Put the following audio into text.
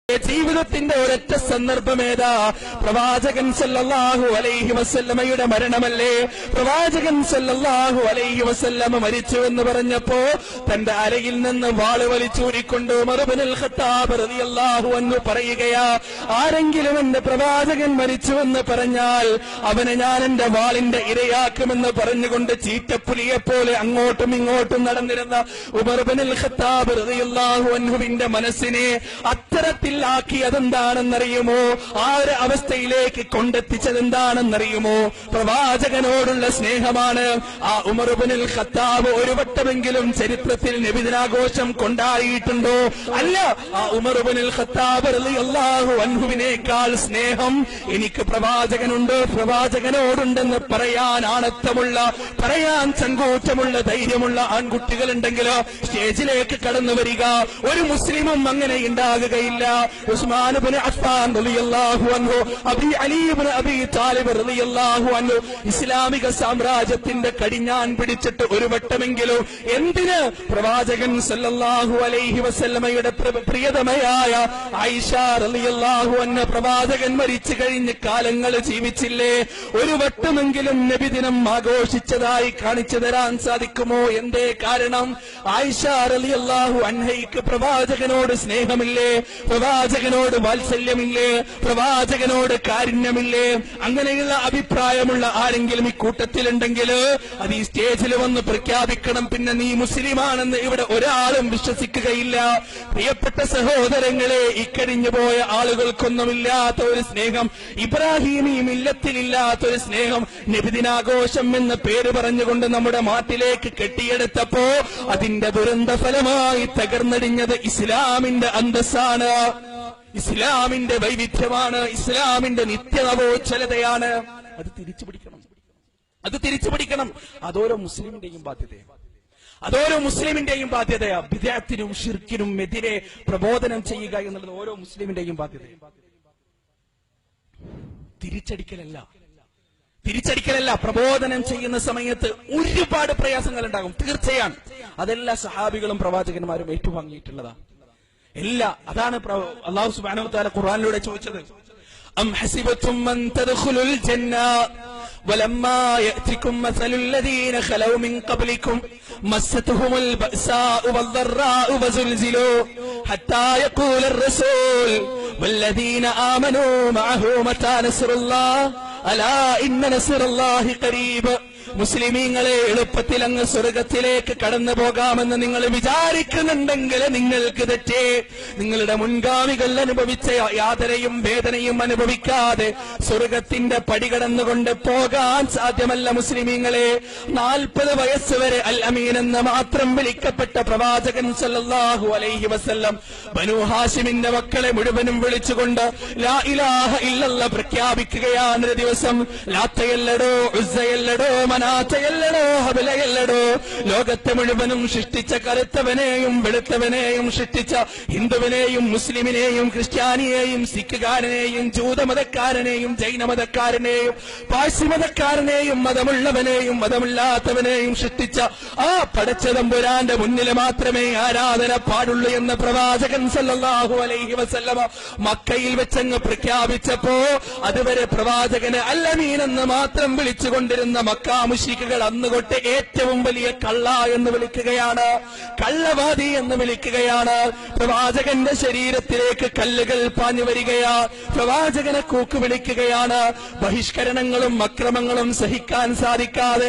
ജീവിതത്തിന്റെ ഒരൊറ്റ സന്ദർഭമേതാ? പ്രവാചകൻ സല്ലല്ലാഹു അലൈഹി വസല്ലമയുടെ മരണമല്ലേ? പ്രവാചകൻ സല്ലല്ലാഹു അലൈഹി വസല്ലമ മരിച്ചു എന്ന് പറഞ്ഞപ്പോ തന്റെ അരയിൽ നിന്ന് വാള് വലിച്ചൂരിക്കൊണ്ട് ഉമർ ഇബ്നുൽ ഖത്താബ് റളിയല്ലാഹു അൻഹു പറയുകയാ, ആരെങ്കിലും എന്റെ പ്രവാചകൻ മരിച്ചുവെന്ന് പറഞ്ഞാൽ അവനെ ഞാൻ എന്റെ വാളിന്റെ ഇരയാക്കുമെന്ന് പറഞ്ഞുകൊണ്ട് ചീറ്റപ്പുലിയെപ്പോലെ അങ്ങോട്ടും ഇങ്ങോട്ടും നടന്നിരുന്ന ഉമർ ഇബ്നുൽ ഖത്താബ് റളിയല്ലാഹു അൻഹുവിന്റെ മനസ്സിനെ അത്തരത്തിൽ അതെന്താണെന്നറിയുമോ? ആ ഒരു അവസ്ഥയിലേക്ക് കൊണ്ടെത്തിച്ചതെന്താണെന്നറിയുമോ? പ്രവാചകനോടുള്ള സ്നേഹമാണ്. ആ ഉമർ ഇബ്നുൽ ഖത്താബ് ഒരു വട്ടമെങ്കിലും ചരിത്രത്തിൽ നബിദിനാഘോഷം കൊണ്ടാടിയിട്ടുണ്ടോ? അല്ല. ആ ഉമർ ഇബ്നുൽ ഖത്താബ് റളിയല്ലാഹു അൻഹുവിനേക്കാൾ സ്നേഹം എനിക്ക് പ്രവാചകനുണ്ട്, പ്രവാചകനോടുണ്ടെന്ന് പറയാൻ ആണത്തമുള്ള, പറയാൻ ചങ്കൂറ്റമുള്ള, ധൈര്യമുള്ള ആൺകുട്ടികളുണ്ടെങ്കിലോ സ്റ്റേജിലേക്ക് കടന്നു വരിക. ഒരു മുസ്ലിമും അങ്ങനെ ഉണ്ടാകുകയില്ല. ഉസ്മാൻ ഇബ്നു അഫ്ഫാൻ റളിയല്ലാഹു അൻഹു, അലി ഇബ്നു അബീ താലിബ് റളിയല്ലാഹു അൻഹു ഇസ്ലാമിക സാമ്രാജ്യത്തിന്റെ കടിഞ്ഞാൻ പിടിച്ചിട്ട് ഒരു വട്ടമെങ്കിലും എന്തിന് പ്രവാചകൻ സല്ലല്ലാഹു അലൈഹി വസല്ലമയുടെ പ്രിയതമയായ ആയിഷ റളിയല്ലാഹു അൻഹ പ്രവാചകൻ മരിച്ചു കഴിഞ്ഞ് കാലങ്ങൾ ജീവിച്ചില്ലേ? ഒരു വട്ടമെങ്കിലും നബിദിനം ആഘോഷിച്ചതായി കാണിച്ചു തരാൻ സാധിക്കുമോ? എന്തേ കാരണം? ആയിഷ റളിയല്ലാഹു അൻഹയ്ക്ക് പ്രവാചകനോട് സ്നേഹമില്ലേ? പ്രവാചകനോട് വാത്സല്യമില്ലേ? പ്രവാചകനോട് കാരുണ്യമില്ലേ? അങ്ങനെയുള്ള അഭിപ്രായമുള്ള ആരെങ്കിലും ഇക്കൂട്ടത്തിലുണ്ടെങ്കിൽ അത് ഈ സ്റ്റേജിൽ വന്ന് പ്രഖ്യാപിക്കണം. പിന്നെ നീ മുസ്ലിമാണെന്ന് ഇവിടെ ഒരാളും വിശ്വസിക്കുകയില്ല. പ്രിയപ്പെട്ട സഹോദരങ്ങളെ, ഇക്കഴിഞ്ഞു പോയ ആളുകൾക്കൊന്നുമില്ലാത്ത ഒരു സ്നേഹം, ഇബ്രാഹിമി മില്ലത്തിലില്ലാത്ത ഒരു സ്നേഹം നബിദിനാഘോഷം എന്ന പേര് പറഞ്ഞുകൊണ്ട് നമ്മുടെ നാട്ടിലേക്ക് കെട്ടിയെടുത്തപ്പോ അതിന്റെ ദുരന്ത ഫലമായി തകർന്നടിഞ്ഞത് ഇസ്ലാമിന്റെ അന്തസ്സാണ്, ഇസ്ലാമിന്റെ വൈവിധ്യമാണ്, ഇസ്ലാമിന്റെ നിത്യനവോജ്വലതയാണ്. അത് തിരിച്ചുപിടിക്കണം, അത് തിരിച്ചുപിടിക്കണം. അതോരോ മുസ്ലിമിന്റെയും ബാധ്യതയാണ്, അതോരോ മുസ്ലിമിന്റെയും ബാധ്യതയാ. ബിദ്അത്തിനും ശിർക്കിനും എതിരെ പ്രബോധനം ചെയ്യുക എന്നുള്ളത് ഓരോ മുസ്ലിമിന്റെയും ബാധ്യതയാണ്. തിരിച്ചടിക്കലല്ല. പ്രബോധനം ചെയ്യുന്ന സമയത്ത് ഒരുപാട് പ്രയാസങ്ങൾ ഉണ്ടാകും, തീർച്ചയാണ്. അതെല്ലാ സഹാബികളും പ്രവാചകന്മാരും ഏറ്റുവാങ്ങിയിട്ടുള്ളതാണ്. അതാണ് അല്ലാഹു സുബ്ഹാനഹു വ തആല ഖുർആനിലൂടെ ചോദിച്ചത്. അം ഹസിബതും മൻ തദ്ഖുലുൽ ജന്ന വലമ്മാ യഅതികും മസലുൽ ലദീന ഖലൗ മിൻ ഖബ്ലികും മസ്സതുഹുമുൽ ബഅസാഉ വദ്ദറാഉ വസുൽസിലു ഹത്താ യഖൂലർ റസൂൽ വല്ലദീന ആമനൂ മഅഹു മതാ നസ്റുല്ലാഹ് അലാ ഇന്ന നസ്റല്ലാഹി ഖരീബ്. മുസ്ലിമീങ്ങളെ, എളുപ്പത്തിൽ അങ്ങ് സ്വർഗത്തിലേക്ക് കടന്നു പോകാമെന്ന് നിങ്ങൾ വിചാരിക്കുന്നുണ്ടെങ്കിൽ നിങ്ങൾക്ക് തെറ്റേ. നിങ്ങളുടെ മുൻഗാമികൾ അനുഭവിച്ച യാതനയും വേദനയും അനുഭവിക്കാതെ സ്വർഗത്തിന്റെ പടി കടന്നുകൊണ്ട് പോകാൻ സാധ്യമല്ല. മുസ്ലിമീങ്ങളെ, 40 വയസ്സ് വരെ അൽ അമീൻ എന്ന് മാത്രം വിളിക്കപ്പെട്ട പ്രവാചകൻ സല്ലല്ലാഹു അലൈഹി വസല്ലം ബനൂ ഹാഷിമിന്റെ മക്കളെ മുഴുവനും വിളിച്ചുകൊണ്ട് ലാ ഇലാഹ ഇല്ലല്ലാഹ് പ്രഖ്യാപിക്കുകയാണ്. ഒരു ദിവസം ലാത്തയല്ലടോ, ഉസ്സയല്ലടോ, മനാത്തയല്ലടോ, ഹബലയല്ലടോ, ലോകത്തെ മുഴുവനും സൃഷ്ടിച്ച കറുത്തവനെയും വെളുത്തവനെയും സൃഷ്ടിച്ച ഹിന്ദുവിനെയും മുസ്ലിമിനെയും ക്രിസ്ത്യാനിയെയും സിഖുകാരനെയും ജൂതമതക്കാരനെയും ജൈനമതക്കാരനെയും പാഴ്സിമതക്കാരനെയും മതമുള്ളവനെയും മതമില്ലാത്തവനെയും സൃഷ്ടിച്ച ആ പടച്ചതമ്പുരാന്റെ മുന്നിൽ മാത്രമേ ആരാധന പാടുള്ളൂ എന്ന് പ്രവാചകൻ സല്ലല്ലാഹു അലൈഹി വസല്ലമ മക്കയിൽ വെച്ചങ്ങ് പ്രഖ്യാപിച്ചപ്പോ അതുവരെ പ്രവാചകനെ അൽ അമീൻ എന്ന് മാത്രം വിളിച്ചുകൊണ്ടിരുന്ന മക്ക മുശ്രിക്കുകൾ അന്നുകൊട്ട് ഏറ്റവും വലിയ കള്ള എന്ന് വിളിക്കുകയാണ്, കള്ളവാദി എന്ന് വിളിക്കുകയാണ്. പ്രവാചകന്റെ ശരീരത്തിലേക്ക് കല്ലുകൾ പാഞ്ഞു വരികയാ, പ്രവാചകനെ കൂക്ക് വിളിക്കുകയാണ്. ബഹിഷ്കരണങ്ങളും അക്രമങ്ങളും സഹിക്കാൻ സാധിക്കാതെ